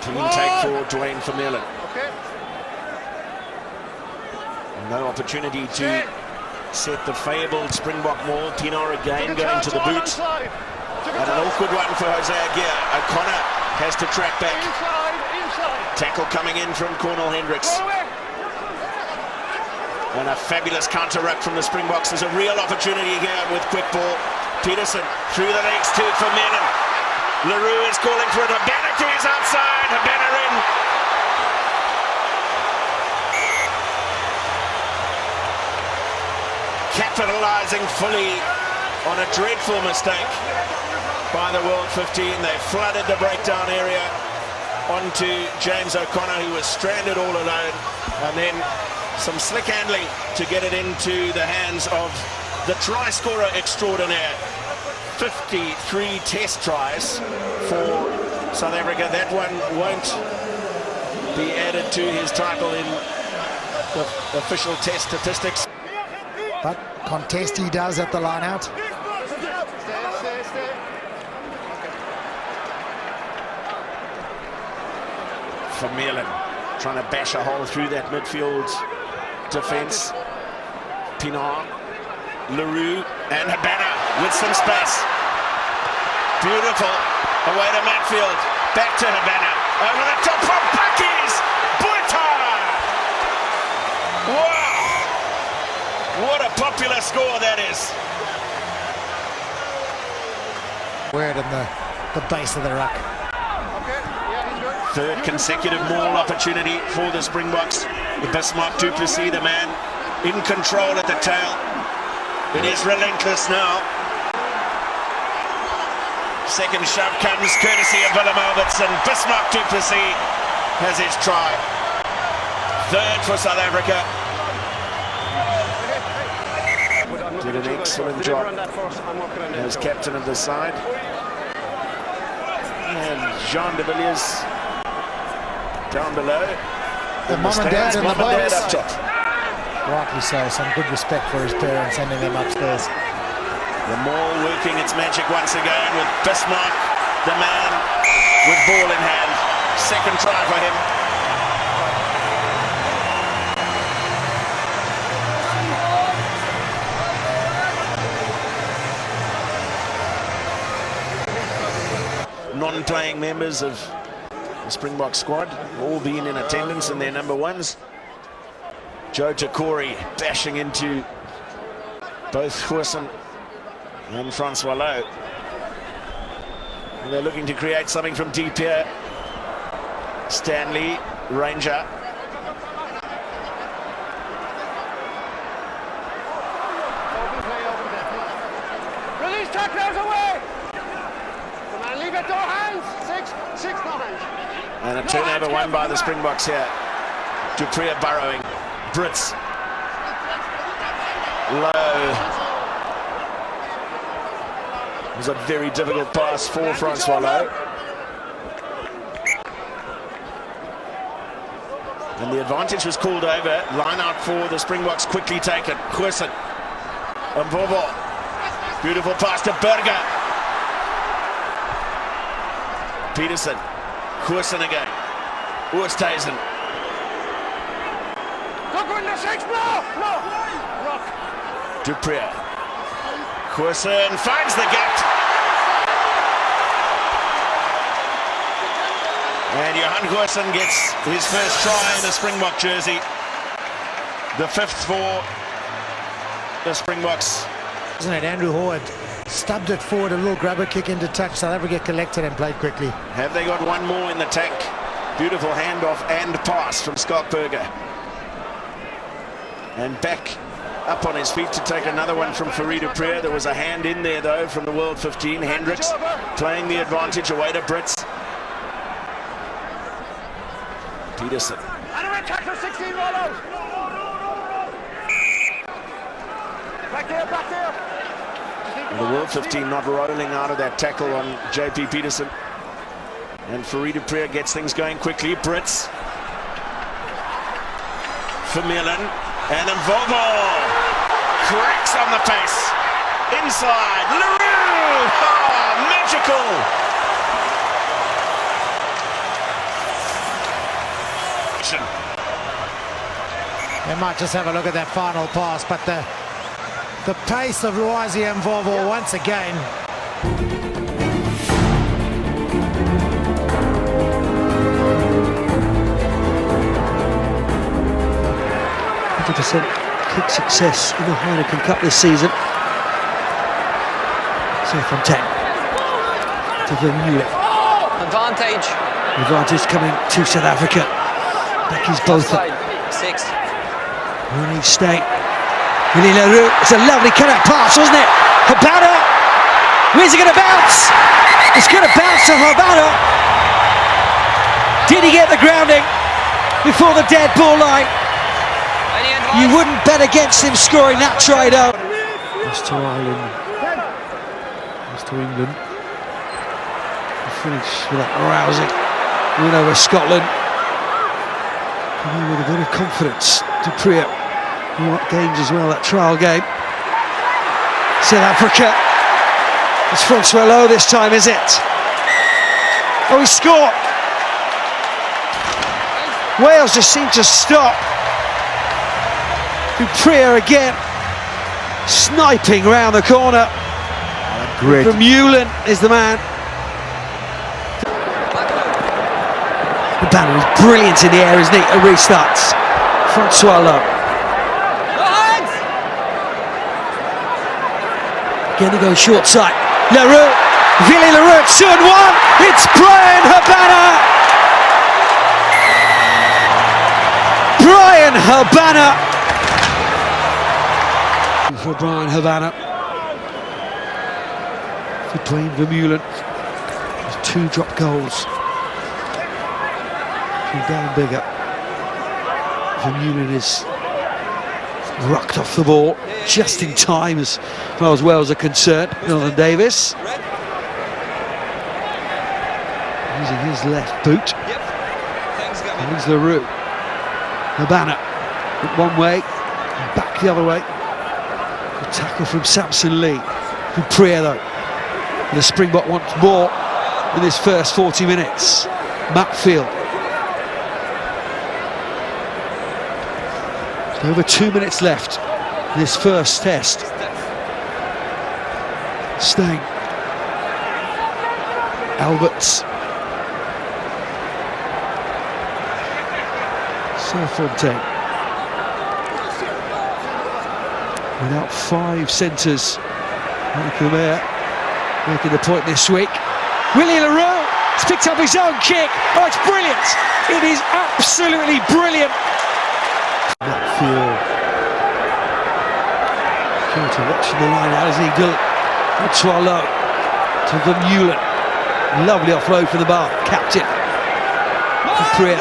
Clean take for Dwayne Vermeulen. No opportunity to set the fabled Springbok maul. Pienaar again going to the boot. And an awkward one for Jose Aguirre. O'Connor has to track back. Tackle coming in from Cornel Hendricks. And a fabulous counter-ruck from the Springboks. There's a real opportunity here with quick ball. Peterson through the legs to Vermeulen. Leroux is calling for it. Habana to his outside. Habana in. Capitalizing fully on a dreadful mistake by the World 15. They flooded the breakdown area onto James O'Connor, who was stranded all alone, and then some slick handling to get it into the hands of the try scorer extraordinaire. 53 test tries for South Africa. That one won't be added to his title in the official test statistics. But contest he does at the line out. Vermeulen trying to bash a hole through that midfield defence. Pienaar, Leroux and Habana with some space. Beautiful. Away to Matfield. Back to Habana. Over the top from Buckies. Buta! Wow! What a popular score that is. Word in the base of the ruck. Third consecutive maul opportunity for the Springboks. The Bismarck du Plessis, the man in control at the tail. It is relentless now. Second shove comes courtesy of Willem Albertson. Bismarck du Plessis has his try. Third for South Africa. Did an excellent job as captain of the side. And Jean de Villiers down below. The mom and dad in the box. Up top. Rightly so, some good respect for his parents sending them upstairs. The maul working its magic once again with Bismarck, the man with ball in hand. Second try for him. Non-playing members of the Springbok squad, all being in attendance in their number ones. Joe Takori bashing into both Goosen and Francois Lowe. And they're looking to create something from deep here. Stanley, Ranger. Release tacklers away! Come on, leave it to hands. 6 9. And a turnover won by the Springboks here. Dupree burrowing. Brits. Low. It was a very difficult pass for Francois Lowe. And the advantage was called over. Line out for the Springboks, quickly taken. Goosen. Mbobo. Beautiful pass to Burger. Peterson. Goosen again. Oosthuizen. Dupree. Goosen finds the gap. And Johan Goosen gets his first try in a Springbok jersey. The fifth for the Springboks. Isn't it? Andrew Howard stubbed it forward, a little grabber kick into touch. South Africa collected and played quickly. Have they got one more in the tank? Beautiful handoff and pass from Scott Burger. And back up on his feet to take another one from Fourie du Preez. There was a hand in there though from the World 15. Hendricks playing the advantage away to Brits. Peterson. And the World 15 not rolling out of that tackle on JP Peterson. And Fourie du Preez gets things going quickly. Brits. Vermeulen. And Mvovo cracks on the pace. Inside. Leroux! Oh, magical! They might just have a look at that final pass, but the pace of Loazi and Vovo once again. Kick success in the Heineken Cup this season. So from 10 to Vermeulen. Advantage coming to South Africa. Becky's both up. 6. Running stay. Willie Leroux. It's a lovely cut-out pass, wasn't it? Habana. Where's it going to bounce? It's going to bounce to Habana. Did he get the grounding before the dead ball line? You wouldn't bet against him scoring that try, though. It's to Ireland. It's to England. The finish with that rousing win over Scotland. And with a bit of confidence to pre up what games as well, that trial game. South Africa. It's Francois Lowe this time, is it? Oh, he scored! Wales just seemed to stop. Dupree again, sniping round the corner. Vermeulen is the man. The banner is brilliant in the air, isn't he? A restarts. Francois Lowe. Again they go short side. Leroux. Willie Leroux, 2-1. It's Brian Habana. Brian Habana. For Brian Habana, for Dwayne Vermeulen, there's 2 drop goals. Down bigger. Vermeulen is rucked off the ball just in time as far as Wales are concerned. Jonathan Davis using his left boot. And here's Leroux. Habana one way, back the other way. A tackle from Samson Lee. Dupree though. And the Springbok wants more in this first 40 minutes. Matfield. Over 2 minutes left in this first test. Stein. Alberts. Serfontaine. Without 5 centres. Michael Mayer making the point this week. Willie Leroux has picked up his own kick. Oh, it's brilliant! It is absolutely brilliant. Matfield. Coulter watching the line out as he goes. Francois Lowe to Vermeulen. Lovely offload for the bar. Captain. Dupree.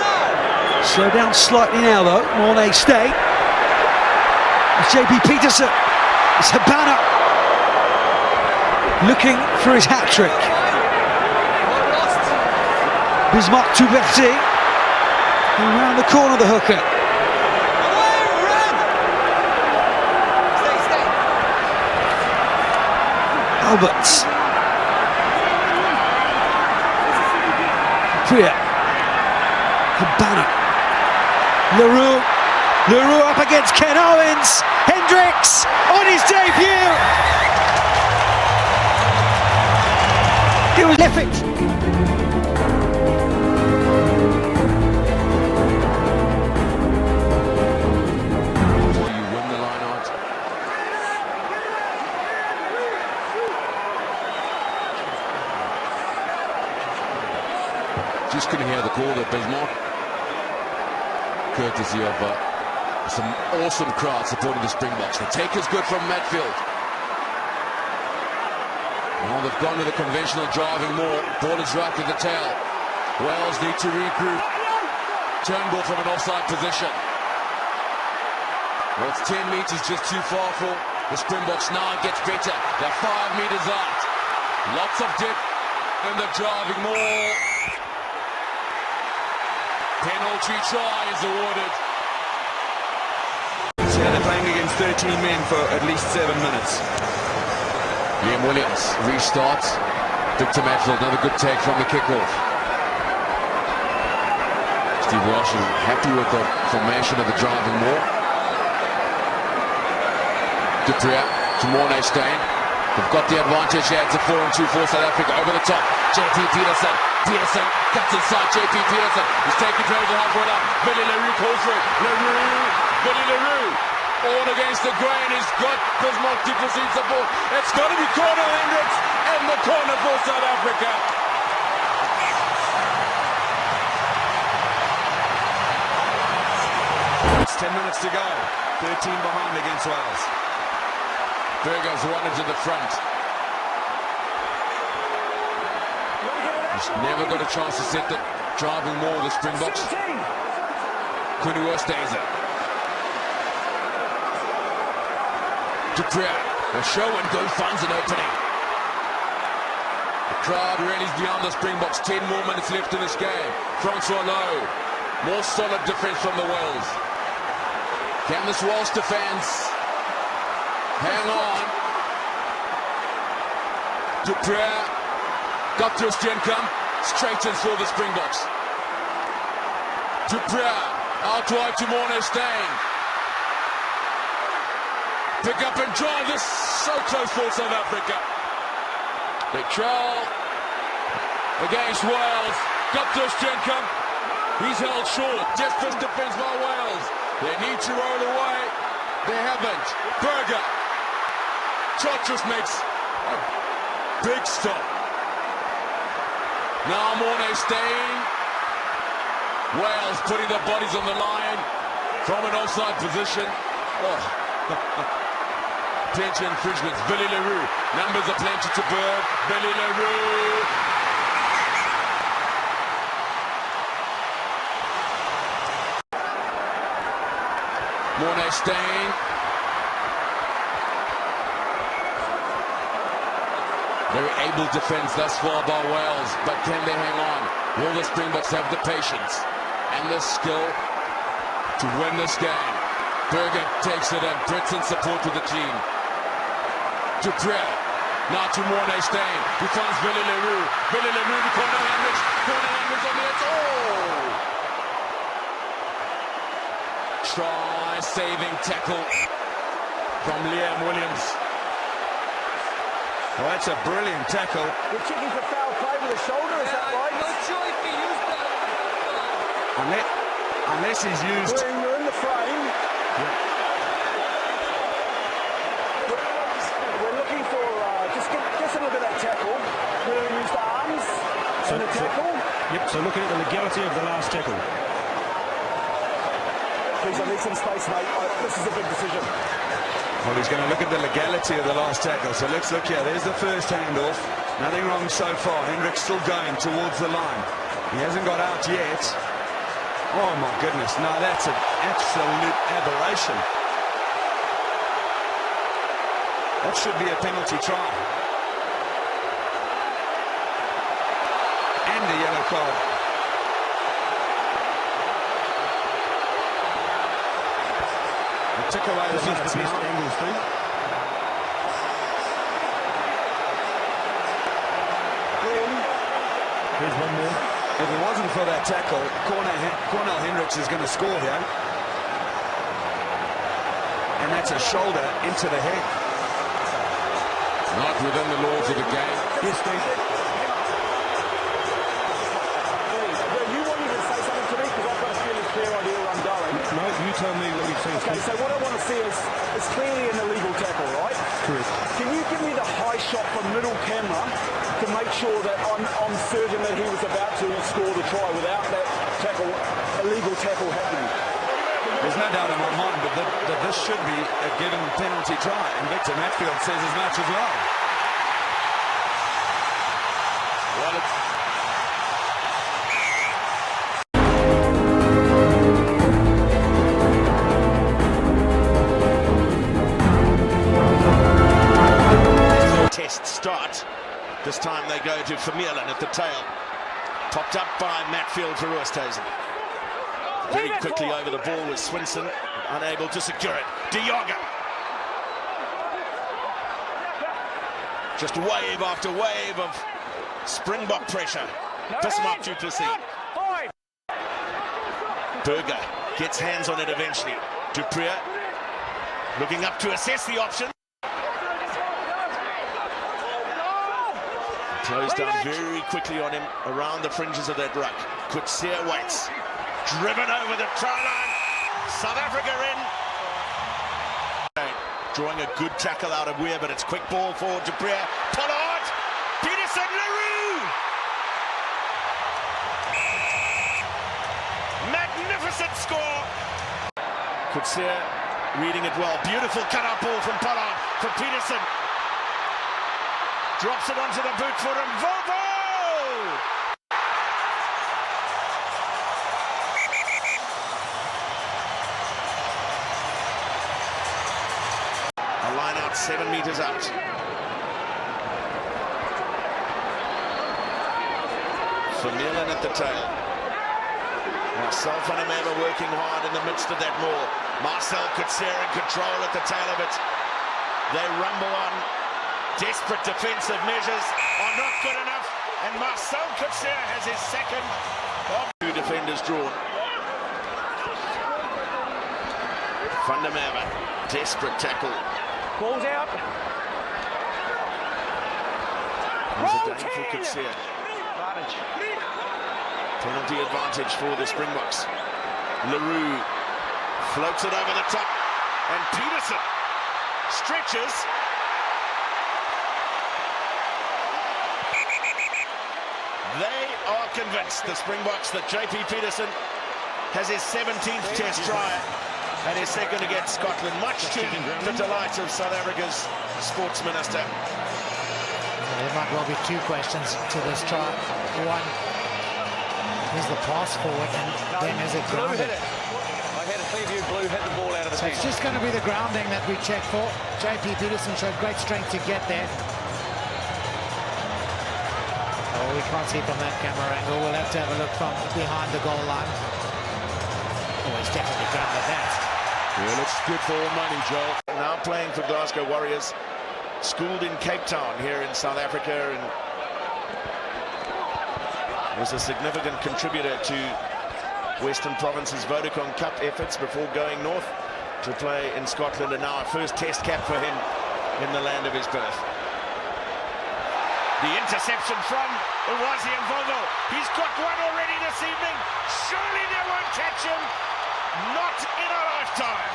Slow down slightly now though. Mornay stay. It's JP Peterson. It's Habana looking for his hat-trick. Bismarck Touberty. Around the corner, the hooker. Alberts. Priya. Habana. Leroux. Leroux up against Ken Owens. Hendricks on his debut. It was epic. Just couldn't hear the call there, Bismarck. Courtesy of some awesome crowd supporting the Springboks. The take is good from Matfield. Well, they've gone with a conventional driving more. Ball is right to the tail. Wales need to regroup. Turnbull from an offside position. Well, it's 10 metres just too far for the Springboks. Now it gets better. They're 5 metres out. Lots of depth in the driving more. Penalty try is awarded. So they're playing against 13 men for at least 7 minutes. Liam Williams restarts. Victor Matfield, another good take from the kickoff. Steve Welsh is happy with the formation of the driving more. Dupria to Mornay Steyn. They've got the advantage here. It's a 4-2 for South Africa. Over the top, JP Peterson. Peterson cuts inside. JP Peterson. He's taking control of the halfway line. Billy LaRue calls for it. Billy LaRue. All against the grain. He's got Bismarck to proceed support. It's got to be Cornel Hendricks in the corner for South Africa. It's 10 minutes to go. 13 behind against Wales. Burger's running to the front. He's never got a chance to set the driving more of the Springboks. Kunu stays it. Dupria, the show and go finds an opening. The crowd rallies beyond the Springboks. 10 more minutes left in this game. Francois Lowe, more solid defense from the Wales. Can this Welsh defense hang on? Dupria got to Steenkamp, straightens for the Springboks. Dupria out wide to Mornay Steyn. Pick up and drive this, so close for South Africa. Big trail against Wales. Got to Steenkamp. He's held short. Desperate defense by Wales. They need to roll away. They haven't. Burger. Chotras makes a big stop. Now Mornay Steyn. Wales putting their bodies on the line from an offside position. Oh. Plenty infringements. Billy LaRue. Numbers are plenty to burn. Billy LaRue. Mornay Steyn. Very able defense thus far by Wales, but can they hang on? Will the Springboks have the patience and the skill to win this game? Burger takes it in. Brits in support with the team. Dupria. Now to Mornay Steyn. He finds Billy LaRue. Billy LaRue to Cornel Hendricks. Cornel Hendricks on the edge. Oh! Try-saving tackle from Liam Williams. Well, that's a brilliant tackle. You're checking for foul play with the shoulder, is that right? No choice to use that. Unless he's used... You're in the frame. We're looking for, just a little bit of that tackle. We're used arms in the tackle. Yep, so looking at the legality of the last tackle. Please, I need some space, mate. This is a big decision. Well, he's going to look at the legality of the last tackle. So let's look here. There's the first handoff. Nothing wrong so far. Hendricks still going towards the line. He hasn't got out yet. Oh, my goodness. No, that's an absolute aberration. That should be a penalty try. And a yellow card. Took away the minutes now. Angles too. Here's one more. If it wasn't for that tackle, Cornel Hendricks is going to score here. And that's a shoulder into the head. Not within the laws of the game. Yes, Steve. You want me to say something to me? Because I've got a fairly clear idea where I'm going. No, you tell me what you've seen. Okay, so what I want to see is it's clearly an illegal tackle, right? Correct. Can you give me the high shot from middle camera to make sure that I'm certain that he was about to score the try without that tackle, illegal tackle happening? There's no doubt in my mind that this should be a given penalty try. And Victor Matfield says as much as well. Well, it's start. This time they go to Vermeulen at the tail. Popped up by Matfield for Oosthuizen. Very quickly over the ball with Swinson, unable to secure it. De Jager. Just wave after wave of Springbok pressure. Bismarck du Plessis. Burger gets hands on it eventually. Dupria looking up to assess the option. Closed down very quickly on him around the fringes of that ruck. Kutsia waits. Driven over the try line. South Africa in. Drawing a good tackle out of Weir, but it's quick ball for Dupree. Pollard. Peterson. Leroux. Magnificent score. Kutsia reading it well. Beautiful cut-out ball from Pollard for Peterson. Drops it onto the boot for him. Volvo! A line out 7 meters out. Vermeulen at the tail. Marcel van der Merwe working hard in the midst of that maul. Marcel Kutsia in control at the tail of it. They rumble on. Desperate defensive measures are not good enough, and Marcel Kutsia has his second of 2 defenders drawn. Van der Merwe, desperate tackle. Ball's out. There's a day for Kutsia. Penalty advantage for the Springboks. Leroux floats it over the top, and Peterson stretches. They are convinced, the Springboks, that JP Peterson has his 17th test try and his second against Scotland, much to the delight of South Africa's sports minister. There might well be 2 questions to this try. One, is the pass forward, and then is it grounded? I had a clear view. Blue hit the ball out of the So it's just going to be the grounding that we check for. JP Peterson showed great strength to get there. Oh, we can't see from that camera angle. We'll have to have a look from behind the goal line. Oh, he's definitely grounded that. Yeah, looks good for all money, Joel. Now playing for Glasgow Warriors, schooled in Cape Town here in South Africa, and was a significant contributor to Western Province's Vodacom Cup efforts before going north to play in Scotland, and now a first test cap for him in the land of his birth. The interception from Uwazi and Volvo. He's got one already this evening. Surely they won't catch him. Not in a lifetime.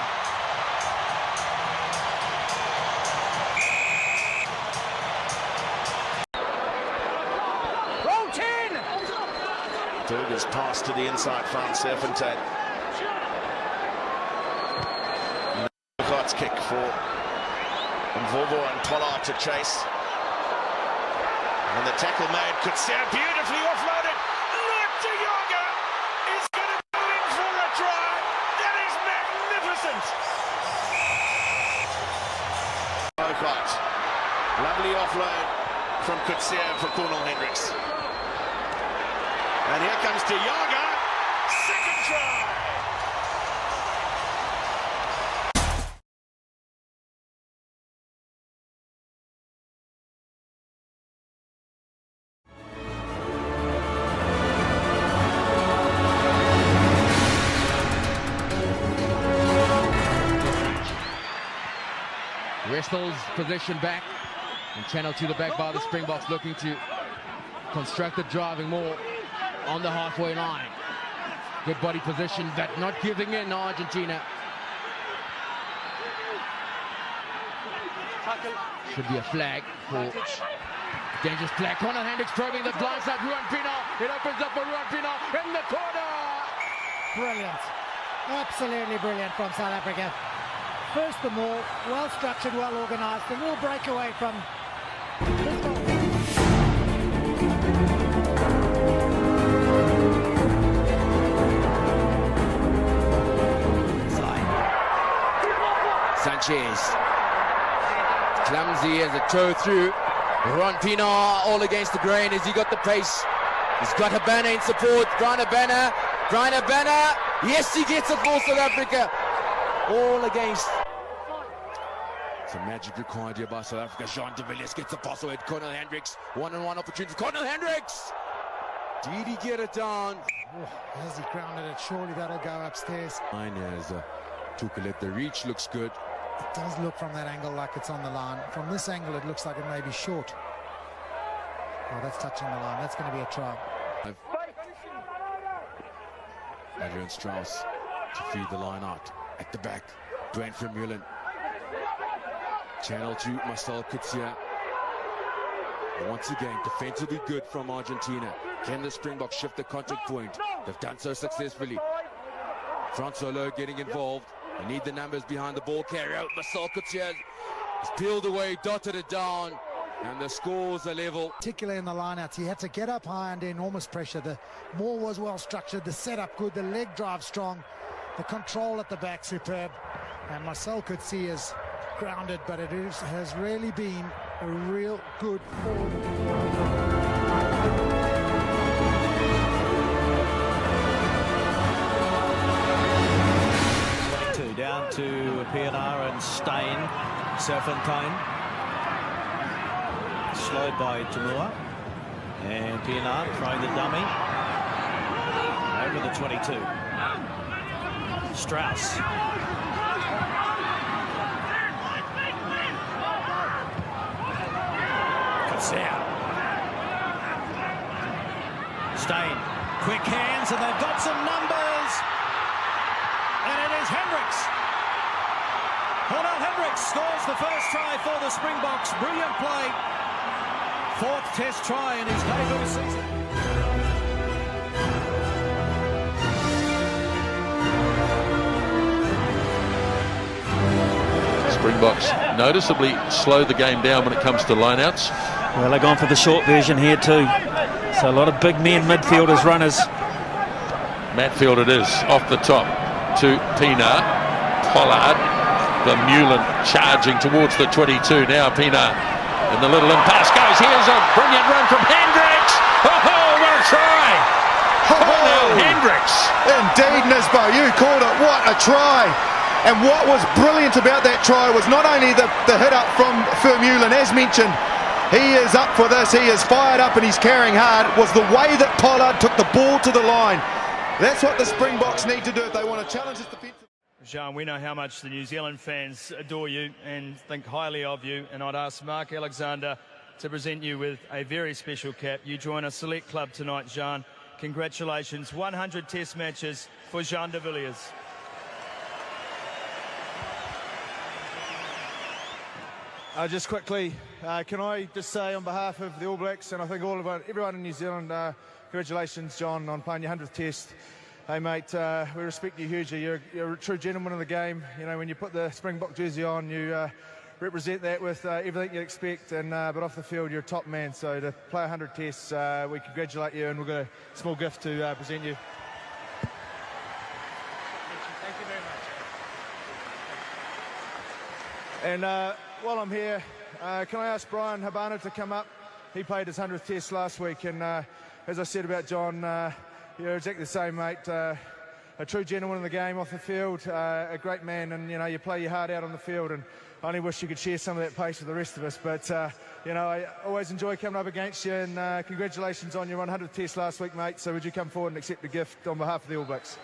Roll 10! Burger's pass to the inside found Serfontein. Kot's kick for Volvo and Pollard to chase. And the tackle made, Kutsia beautifully offloaded. Look, de Jager is going to go in for a try. That is magnificent. Bokart. Lovely offload from Kutsia for Cornel Hendricks. And here comes de Jager. Second try. Westall's possession back and channeled to the back by the Springboks, looking to construct the driving more on the halfway line. Good body position, but not giving in, Argentina. Should be a flag for dangerous play. Cornel Hendricks probing the blind side. Ruan Pienaar. It opens up for Ruan Pienaar in the corner. Brilliant. Absolutely brilliant from South Africa. First the maul, well structured, well organised, a little breakaway from Sanchez. Clumsy as a toe through. Ruan Pienaar all against the grain. Has he got the pace? He's got a banner in support. Brian Banner. Yes, he gets it for South Africa. All against. Some magic required here by South Africa. Jean de Villiers gets the pass away. Cornel Hendricks. One-on-one opportunity. Cornel Hendricks! Did he get it down? Oh, as he grounded it, surely that'll go upstairs. Mine has Tukulet. The reach looks good. It does look from that angle like it's on the line. From this angle, it looks like it may be short. Oh, that's touching the line. That's going to be a try. Adrian Strauss to feed the line out. At the back, Brent Vermeulen. Channel to Marcel Kutsia. Once again, defensively good from Argentina. Can the Springboks shift the contact point? They've done so successfully. Francois Lowe getting involved. They need the numbers behind the ball carrier. Marcel Kutsia has peeled away, dotted it down, and the scores are level. Particularly in the lineouts, he had to get up high under enormous pressure. The maul was well structured, the setup good, the leg drive strong, the control at the back superb. And Marcel Kutsia is grounded, but has really been a real good down to PNR and Stein, Serfontein. Slowed by Tamua. And PNR throwing the dummy. Over the 22. Strauss. Kutsia. Stein. Quick hands, and they've got some numbers. And it is Hendricks. Cornel Hendricks scores the first try for the Springboks. Brilliant play. Fourth test try in his debut season. Springboks noticeably slow the game down when it comes to lineouts. Well, they're gone for the short version here too. So a lot of big men, midfielders, runners. Matfield it is, off the top to Pienaar. Pollard, Vermeulen charging towards the 22. Now Pienaar, and the little impasse goes. Here's a brilliant run from Hendricks. Oh, what a try! Cornel Hendricks. Indeed, Nisbo, you called it. What a try! And what was brilliant about that try was not only the hit up from Vermeulen, as mentioned, he is up for this, he is fired up and he's carrying hard, was the way that Pollard took the ball to the line. That's what the Springboks need to do if they want to challenge this defence. Jean, we know how much the New Zealand fans adore you and think highly of you, and I'd ask Mark Alexander to present you with a very special cap. You join a select club tonight, Jean. Congratulations, 100 test matches for Jean de Villiers. Just quickly, can I just say on behalf of the All Blacks, and I think everyone in New Zealand, congratulations, John, on playing your 100th test. Hey, mate, we respect you hugely. You're a true gentleman of the game. You know, when you put the Springbok jersey on, you represent that with everything you expect, and but off the field, you're a top man. So to play 100 tests, we congratulate you, and we've got a small gift to present you. Thank you very much. And while I'm here, can I ask Brian Habana to come up? He played his 100th test last week, and as I said about John, you're exactly the same, mate. A true gentleman in the game off the field, a great man, and you know, you play your heart out on the field, and I only wish you could share some of that pace with the rest of us, but you know, I always enjoy coming up against you, and congratulations on your 100th test last week, mate. So would you come forward and accept the gift on behalf of the All Blacks?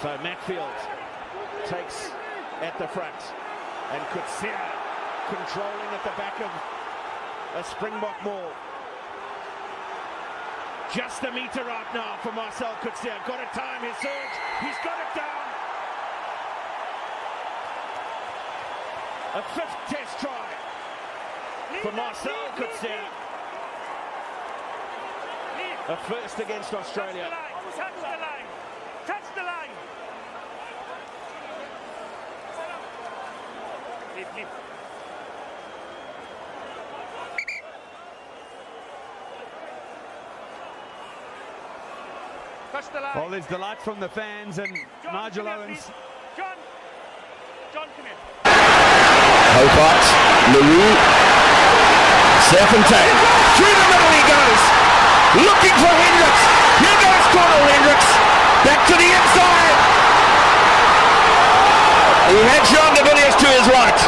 So Matfield takes at the front, and Kutsia controlling at the back of a Springbok maul. Just a metre out now for Marcel Kutsia. Got to time his surge. He's got it down. A fifth test try for Marcel Kutsia. A first against Australia. Touch the line. Touch the line. Well, there's delight from the fans, and John, Nigel Owens. John, come here. Hobart, Louis, Serfontein. Through the middle he goes. Looking for Hendricks. Here goes Cornel Hendricks. Back to the inside. He had Jean de Villiers to his right.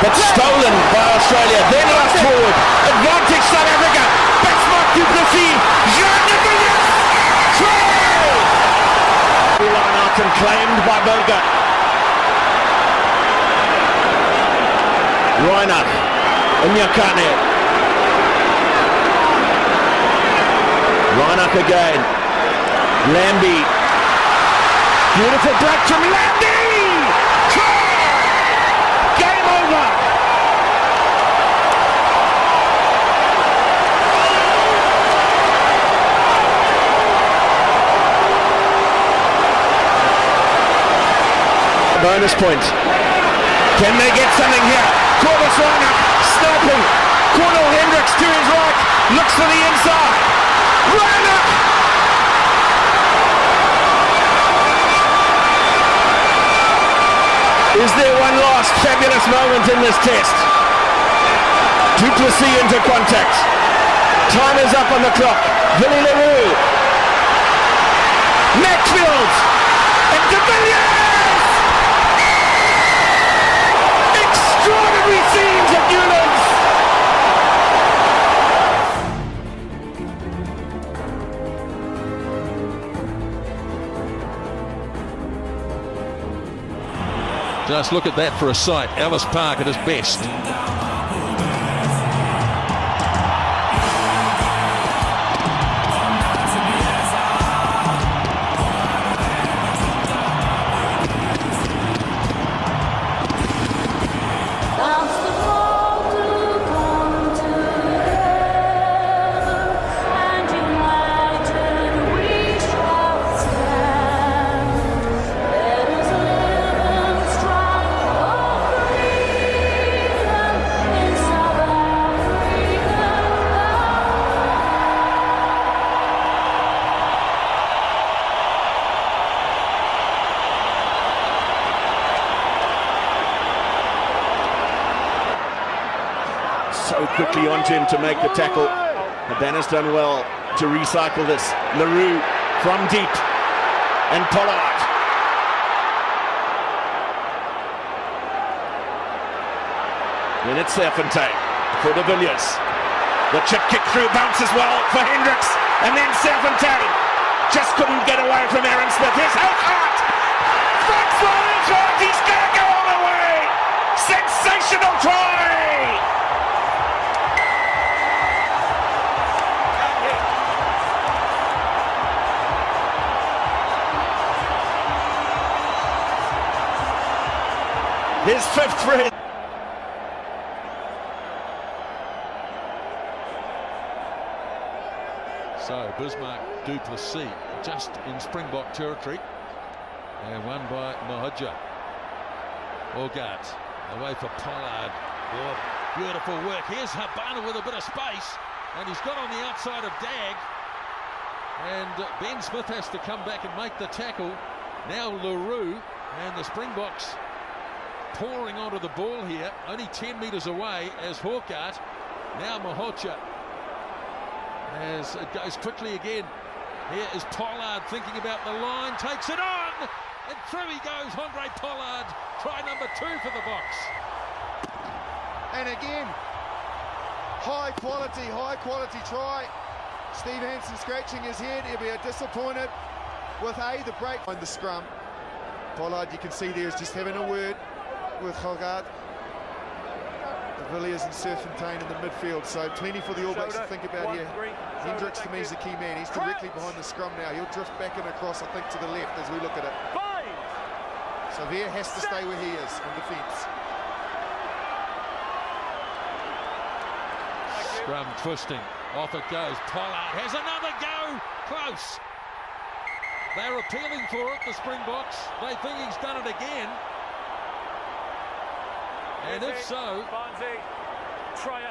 but stolen by Australia. Then lost forward. Advantage South Africa. That's Mark du Plessis. Jean de Villiers. Try! Line out and claimed by Burger. Reinach. Nyakane. Reinach again. Lambie. Beautiful block from Lambie. Try! Game over. Bonus point. Can they get something here? Corvus Reinach snapping. Cornel Hendricks to his right. Looks for the inside. Reinach! Is there one last fabulous moment in this test? Du Plessis into contact. Time is up on the clock. Willie Leroux. Maxfield. And de Villiers! Extraordinary scenes at Newlands! Just look at that for a sight. Ellis Park at his best. So quickly onto him to make the tackle. Habana's done well to recycle this. Leroux from deep. And Pollard. Then it's Serfontein for de Villiers. The chip kick through bounces well for Hendricks. And then Serfontein just couldn't get away from Aaron Smith. His Hart. Thanks for the shot. He's going to go all the way. Sensational try. His fifth for him. So Bismarck du Plessis just in Springbok territory and won by Mahoja. Orgard away for Pollard. Oh, beautiful work. Here's Habana with a bit of space and he's got on the outside of Dag and Ben Smith has to come back and make the tackle. Now Leroux and the Springboks pouring onto the ball here, only 10 metres away as Hawkart. Now Mahoja, as it goes quickly again. Here is Pollard thinking about the line, takes it on, and through he goes, Andre Pollard, try number 2 for the Boks. And again, high quality try. Steve Hansen scratching his head, he'll be disappointed with the break on the scrum. Pollard, you can see there, is just having a word with Hogard, de Villiers and Serfontein in the midfield, so plenty for the All Blacks to think about here. Hendricks to me is the key man. He's directly behind the scrum now. He'll drift back and across, I think, to the left as we look at it. Xavier has to stay where he is on defence. Scrum twisting, off it goes. Pollard has another go, close. They're appealing for it, the Springboks. They think he's done it again. And if so,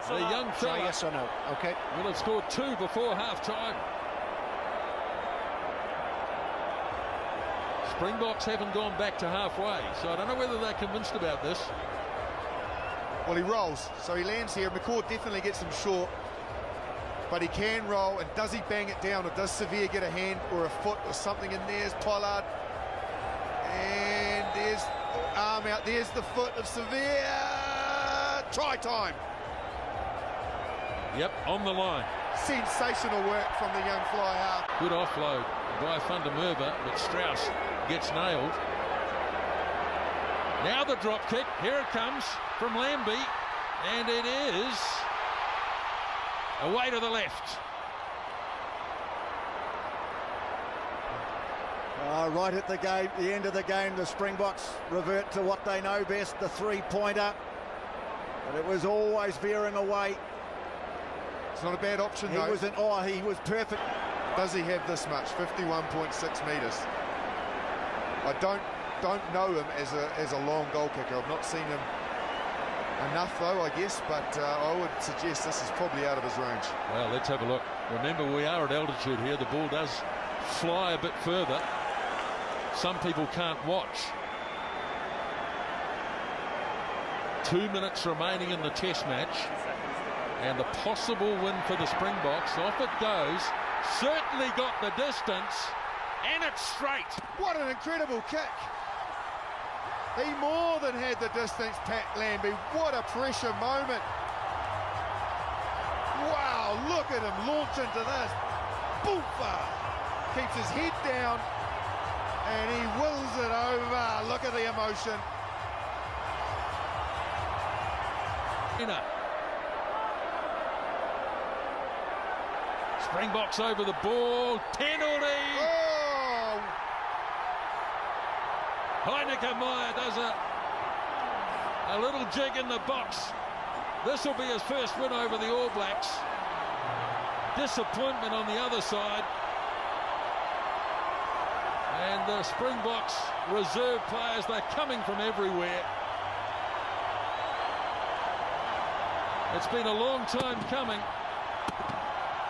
the young fella yes or no. Okay. will have scored 2 before half-time. Springboks haven't gone back to halfway, so I don't know whether they're convinced about this. Well, he rolls, so he lands here. McCord definitely gets him short, but he can roll, and does he bang it down, or does Xavier get a hand or a foot or something in there? There's Pollard, and there's arm out, there's the foot of Xavier. try time. Yep, on the line. Sensational work from the young fly half. Good offload by Van der Merwe, but Strauss gets nailed. Now the drop kick, here it comes from Lambie, and it is away to the left. Right at the end of the game, the Springboks revert to what they know best, the three-pointer. But it was always veering away. It's not a bad option, though. He was perfect. Does he have this much? 51.6 metres. I don't know him as a long goal kicker. I've not seen him enough, though, I guess, but I would suggest this is probably out of his range. Well, let's have a look. Remember, we are at altitude here. The ball does fly a bit further. Some people can't watch. 2 minutes remaining in the test match, and the possible win for the Springboks. Off it goes. Certainly got the distance, and it's straight. What an incredible kick. He more than had the distance, Pat Lambie. What a pressure moment. Wow, look at him launch into this. Boofa! Keeps his head down, and he wills it over. Look at the emotion. Springboks over the ball. Penalty! Oh! Heineke Meyer does a little jig in the box. This will be his first win over the All Blacks. Disappointment on the other side. And the Springboks reserve players, they're coming from everywhere. It's been a long time coming.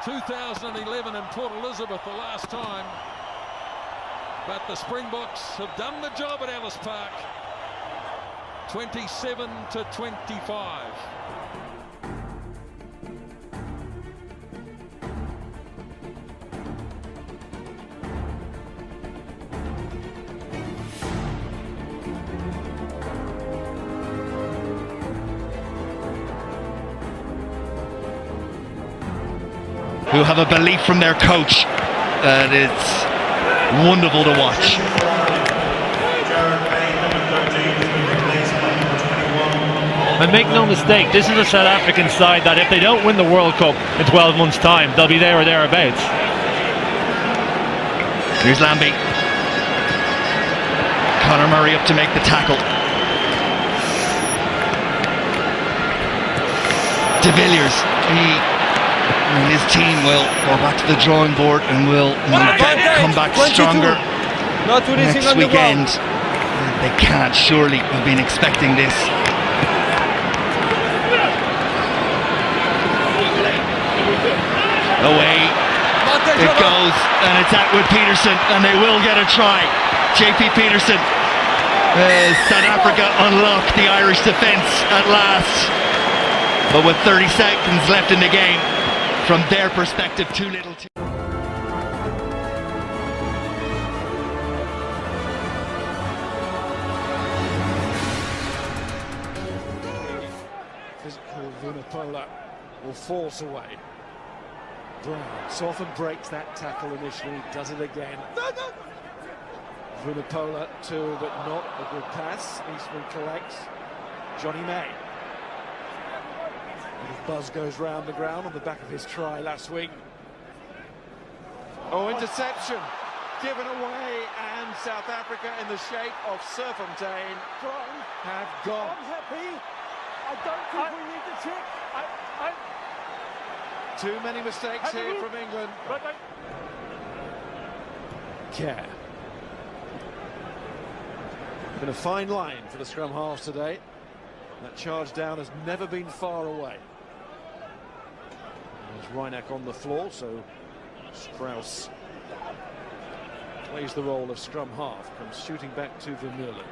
2011 in Port Elizabeth the last time. But the Springboks have done the job at Ellis Park. 27-25. Who have a belief from their coach that it's wonderful to watch. And make no mistake, this is a South African side that if they don't win the World Cup in 12 months' time, they'll be there or thereabouts. Here's Lambie. Conor Murray up to make the tackle. De Villiers, and his team will go back to the drawing board and will come back stronger next weekend. They can't surely have been expecting this. Away it goes, and it's Atwood Peterson, and they will get a try. JP Peterson. South Africa unlocked the Irish defence at last, but with 30 seconds left in the game, from their perspective, too little. Physical Vunipola will force away. Brown often breaks that tackle initially, does it again. Vunipola too, but not a good pass. Eastman collects. Johnny May. Buzz goes round the ground on the back of his try last week. Oh, interception given away, and South Africa in the shape of Serfontein have gone. I'm happy. I don't think we need to check. Too many mistakes here from England. Care. Been a fine line for the scrum halves today. That charge down has never been far away. There's Reinach on the floor, so Strauss plays the role of scrum half, comes shooting back to Vermeulen.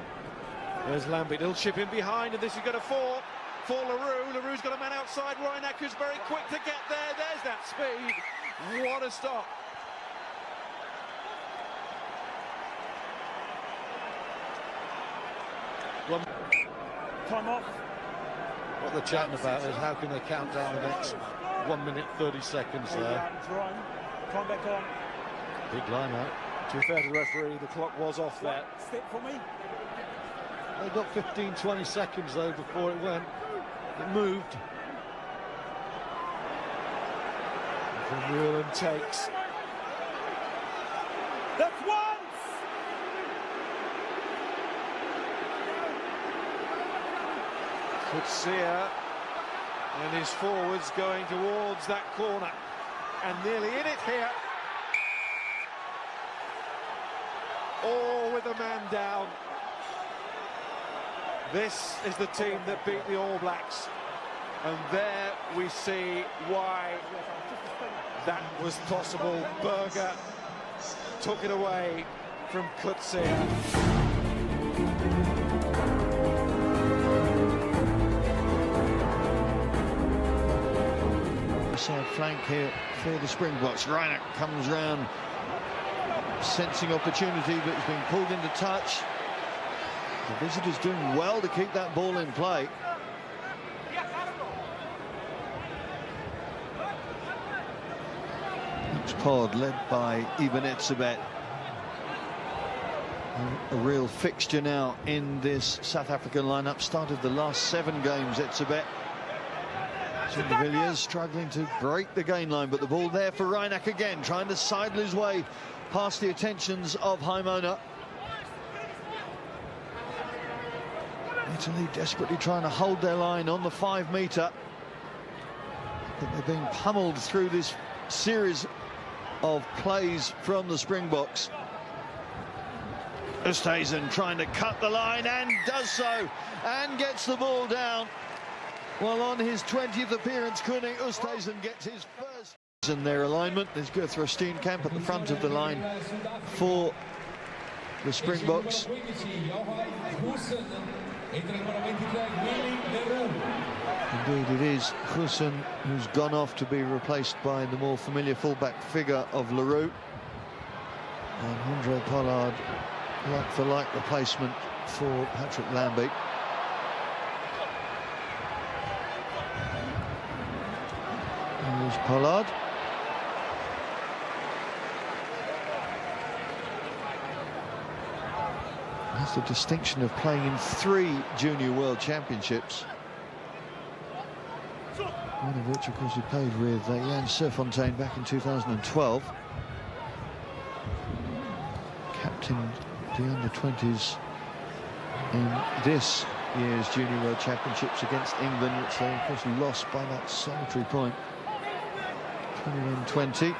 There's Lambie, he'll chip in behind, and this is going to fall for Leroux. Leroux's got a man outside, Reinach who's very quick to get there. There's that speed. What a stop. Time off. What they're chatting about is how can they count down the next 1 minute 30 seconds there. Come back on. Big line out. To be fair to the referee, the clock was off there. Step for me. They got 15-20 seconds though before it went. It moved. Vermeulen takes. That's once! Coetzee and his forwards going towards that corner. And nearly in it here. All with a man down. This is the team that beat the All Blacks. And there we see why that was possible. Berger took it away from Coetzee. Side flank here for the Springboks. Reinach comes round, sensing opportunity, but he's been pulled into touch. The visitors doing well to keep that ball in play. Next pod led by Ibn Etzebeth. A real fixture now in this South African lineup. Started the last 7 games, Etzebeth. De Villiers struggling to break the gain line, but the ball there for Reinach again, trying to sidle his way past the attentions of Haimona. Italy desperately trying to hold their line on the 5 metre. But they're being pummeled through this series of plays from the Springboks. Oosthuizen trying to cut the line and does so, and gets the ball down. Well, on his 20th appearance, Koning Oosthuizen gets his first. In their alignment, there's Guthrie Steenkamp at the front of the line for the Springboks. Indeed, it is Goosen who's gone off to be replaced by the more familiar fullback figure of Leroux. And Andre Pollard, like-for-like replacement for Patrick Lambie. Here's Pollard. That's the distinction of playing in 3 Junior World Championships. One of which, of course, he played with Jan Serfontein back in 2012. Captained the under-20s in this year's Junior World Championships against England, which they, of course, lost by that solitary point. 21-20.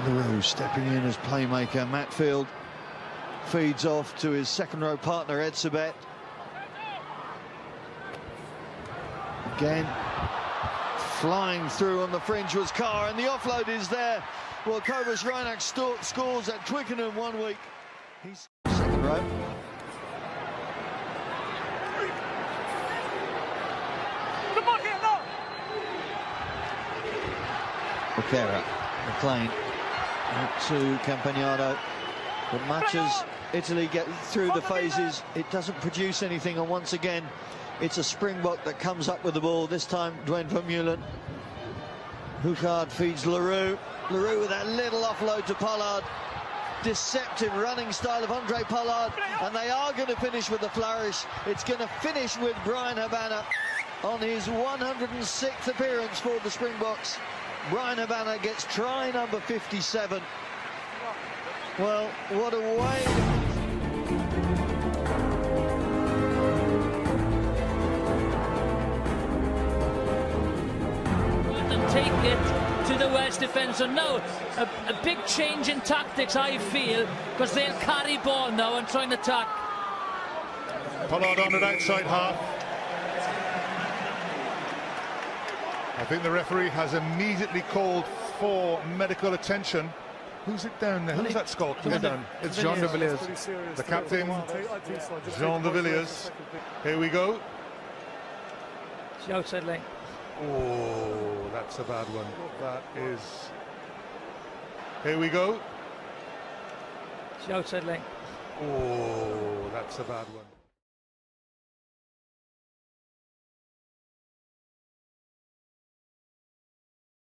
Leroux stepping in as playmaker. Matfield feeds off to his second-row partner, Etzebeth. Again, flying through on the fringe was Carr, and the offload is there. Well, Cobus Reinach scores at Twickenham 1 week. He's second row. Becerra, McLean to Campagnaro. But much as Italy get through the phases, it doesn't produce anything, and once again it's a Springbok that comes up with the ball. This time Duane Vermeulen. Houcard feeds Leroux. Leroux with that little offload to Pollard. Deceptive running style of Andre Pollard, and they are going to finish with a flourish. It's going to finish with Brian Habana on his 106th appearance for the Springboks. Brian Habana gets try number 57. Well, what a way. And take it to the Welsh defence. So now, a big change in tactics, I feel, because they'll carry ball now and try and attack. Pollard on an outside half. I think the referee has immediately called for medical attention. Who's it down there? Who's that skull coming down? It's Jean de Villiers. The captain, Jean de Villiers. Here we go. It's the outside lane. Oh, that's a bad one. That is. Here we go. It's the outside lane. Oh, that's a bad one.